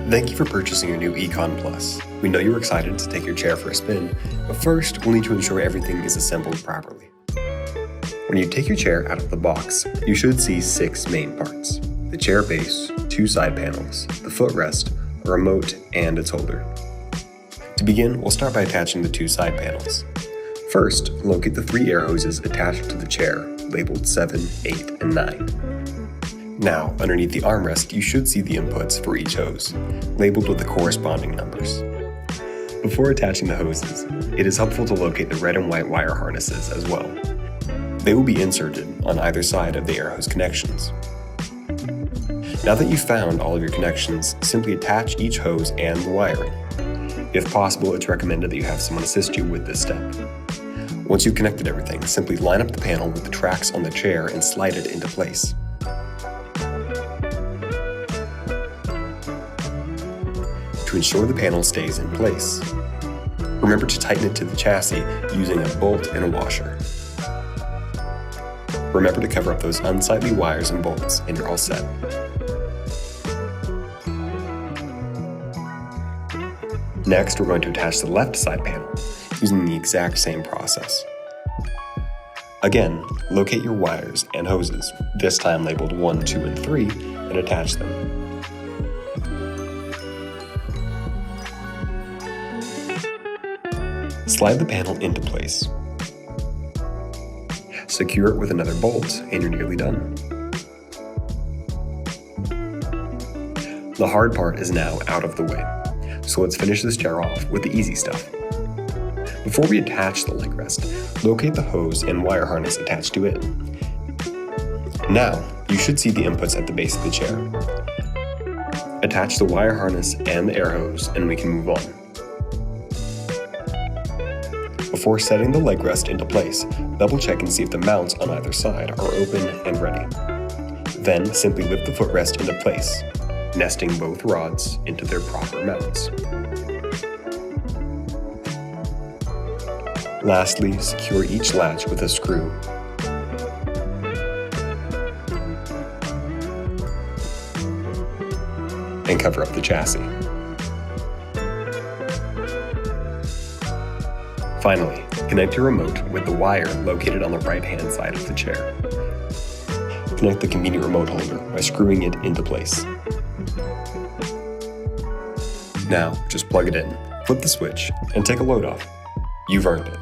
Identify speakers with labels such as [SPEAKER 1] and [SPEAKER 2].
[SPEAKER 1] Thank you for purchasing your new Ekon Plus. We know you're excited to take your chair for a spin, but first we'll need to ensure everything is assembled properly. When you take your chair out of the box, you should see 6 main parts: the chair base, 2 side panels, the footrest, a remote, and its holder. To begin, we'll start by attaching the 2 side panels. First, locate the 3 air hoses attached to the chair, labeled 7, 8, and 9. Now, underneath the armrest, you should see the inputs for each hose, labeled with the corresponding numbers. Before attaching the hoses, it is helpful to locate the red and white wire harnesses as well. They will be inserted on either side of the air hose connections. Now that you've found all of your connections, simply attach each hose and the wiring. If possible, it's recommended that you have someone assist you with this step. Once you've connected everything, simply line up the panel with the tracks on the chair and slide it into place. To ensure the panel stays in place, remember to tighten it to the chassis using a bolt and a washer. Remember to cover up those unsightly wires and bolts, and you're all set. Next, we're going to attach the left side panel using the exact same process. Again, locate your wires and hoses, this time labeled 1, 2, and 3, and attach them. Slide the panel into place. Secure it with another bolt, and you're nearly done. The hard part is now out of the way, so let's finish this chair off with the easy stuff. Before we attach the leg rest, locate the hose and wire harness attached to it. Now, you should see the inputs at the base of the chair. Attach the wire harness and the air hose, and we can move on. Before setting the leg rest into place, double check and see if the mounts on either side are open and ready. Then simply lift the footrest into place, nesting both rods into their proper mounts. Lastly, secure each latch with a screw. And cover up the chassis. Finally, connect your remote with the wire located on the right-hand side of the chair. Connect the convenient remote holder by screwing it into place. Now, just plug it in, flip the switch, and take a load off. You've earned it.